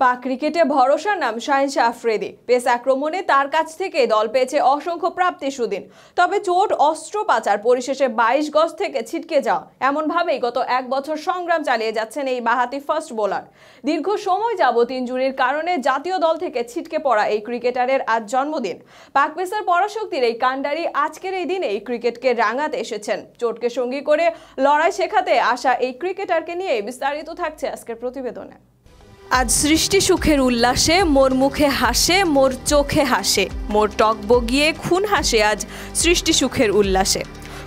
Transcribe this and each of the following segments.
পাক ক্রিকেটে ভরসার নাম শাহিন শাহ আফ্রিদি। পেস আক্রমণে তার কাছ থেকে দল পেয়েছে অসংখ্য প্রাপ্তি সুদিন। তবে চোট, অস্ত্রোপচার, পরিশেষে 22 গজ থেকে ছিটকে যাওয়া, এমনভাবেই গত এক বছর সংগ্রাম চালিয়ে যাচ্ছেন এই বাঁহাতি ফাস্ট বোলার। দীর্ঘ সময় যাবত ইনজুরির কারণে জাতীয় দল থেকে ছিটকে পড়া এই ক্রিকেটারের আজ জন্মদিন। পাক পেসার পরাশক্তির এই কাণ্ডারি আজকের এই দিনে ক্রিকেটকে রাঙাতে এসেছেন। চোটকে সঙ্গী করে লড়াই শেখাতে আসা এই ক্রিকেটারকে নিয়ে বিস্তারিত থাকছে আজকের প্রতিবেদনে। আজ সৃষ্টি সুখের উল্লাসে মোর মুখে হাসে, মোর চোখে হাসে, মোর টক বগিয়ে খুন হাসে আজ সৃষ্টি সুখের উল্লাসে।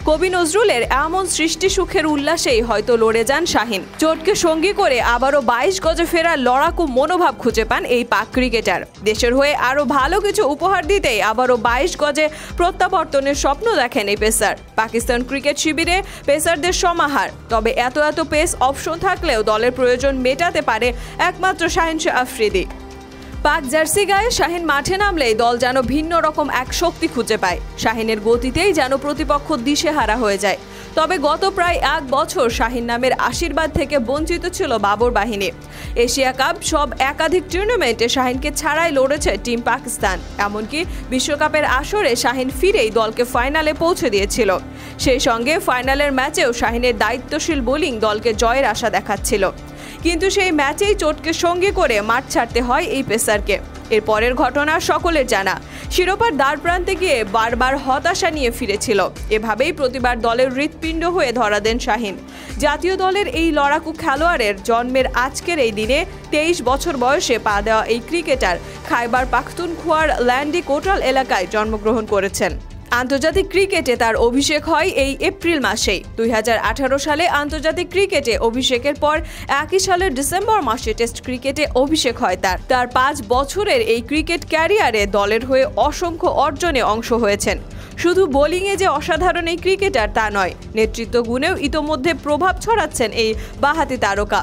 কবি নজরুলের এমন সৃষ্টি সুখের উল্লাসেই হয়তো লড়ে যান শাহিন। চোটকে সঙ্গী করে আবারও 22 গজে ফেরার লড়াকু মনোভাব খুঁজে পান এই পাক ক্রিকেটার। দেশের হয়ে আরও ভালো কিছু উপহার দিতেই আবারও 22 গজে প্রত্যাবর্তনের স্বপ্ন দেখেন এই পেসার। পাকিস্তান ক্রিকেট শিবিরে পেসারদের সমাহার। তবে এত পেস অপশন থাকলেও দলের প্রয়োজন মেটাতে পারে একমাত্র শাহিন শাহ আফ্রিদি। পাক জার্সি গায়ে শাহিন মাঠে নামলেই দল যেন ভিন্ন রকম এক শক্তি খুঁজে পায়। শাহিনের গতিতেই যেন প্রতিপক্ষ দিশেহারা হয়ে যায়। তবে গত প্রায় এক বছর শাহিন নামের আশীর্বাদ থেকে বঞ্চিত ছিল বাবর বাহিনী। এশিয়া কাপ সব একাধিক টুর্নামেন্টে শাহিনকে ছাড়াই লড়েছে টিম পাকিস্তান। এমনকি বিশ্বকাপের আসরে শাহিন ফিরেই দলকে ফাইনালে পৌঁছে দিয়েছিল। সেই সঙ্গে ফাইনালের ম্যাচেও শাহিনের দায়িত্বশীল বোলিং দলকে জয়ের আশা দেখাচ্ছিল। কিন্তু সেই ম্যাচেই চোটকে সঙ্গে করে মাঠ ছাড়তে হয় এই পেসারকে। এর পরের ঘটনা সকলের জানা। শিরোপার দ্বার প্রান্তে গিয়ে বারবার হতাশা নিয়ে ফিরেছিল। এভাবেই প্রতিবার দলের হৃৎপিণ্ড হয়ে ধরা দেন শাহিন। জাতীয় দলের এই লড়াকু খেলোয়াড়ের জন্মের আজকের এই দিনে 23 বছর বয়সে পা দেওয়া এই ক্রিকেটার খাইবার পাখতুনখোয়ার ল্যান্ডি কোটাল এলাকায় জন্মগ্রহণ করেছেন। আন্তর্জাতিক ক্রিকেটে তার অভিষেক হয় এই এপ্রিল মাসেই। 2018 সালে আন্তর্জাতিক ক্রিকেটে অভিষেকের পর একই সালের ডিসেম্বর মাসে টেস্ট ক্রিকেটে অভিষেক হয় তার 5 বছরের এই ক্রিকেট ক্যারিয়ারে দলের হয়ে অসংখ্য অর্জনে অংশ হয়েছেন। শুধু বোলিংয়ে যে অসাধারণ এই ক্রিকেটার তা নয়, নেতৃত্ব গুণেও ইতোমধ্যে প্রভাব ছড়াচ্ছেন এই বাঁহাতি তারকা।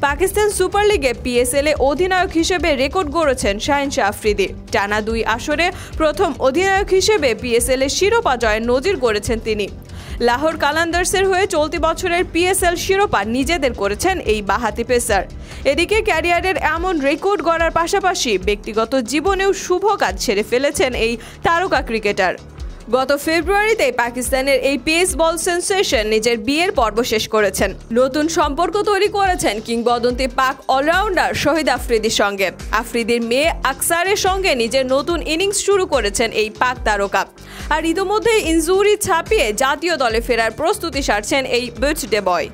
পাকিস্তান সুপার লিগে পিএসএল এ অধিনায়ক হিসেবে রেকর্ড গড়েছেন শাহিন শাহ আফ্রিদি। টানা 2 আসরে প্রথম অধিনায়ক হিসেবে পিএসএল এর শিরোপা জয়ের নজির গড়েছেন তিনি। লাহোর কালান্দার্সের হয়ে চলতি বছরের পিএসএল শিরোপা নিজেদের করেছেন এই বাঁহাতি পেসার। এদিকে ক্যারিয়ারের এমন রেকর্ড গড়ার পাশাপাশি ব্যক্তিগত জীবনেও শুভ কাজ সেরে ফেলেছেন এই তারকা ক্রিকেটার। গত ফেব্রুয়ারিতে পাকিস্তানের এই পেস বল সেন্সেশন নিজের বিয়ের পর্ব শেষ করেছেন। নতুন সম্পর্ক তৈরি করেছেন কিংবদন্তি পাক অলরাউন্ডার শহীদ আফ্রিদির সঙ্গে। আফ্রিদির মেয়ে আকসারের সঙ্গে নিজের নতুন ইনিংস শুরু করেছেন এই পাক তারকা। আর ইতোমধ্যে ইনজুরি ছাপিয়ে জাতীয় দলে ফেরার প্রস্তুতি সারছেন এই বার্থডে বয়।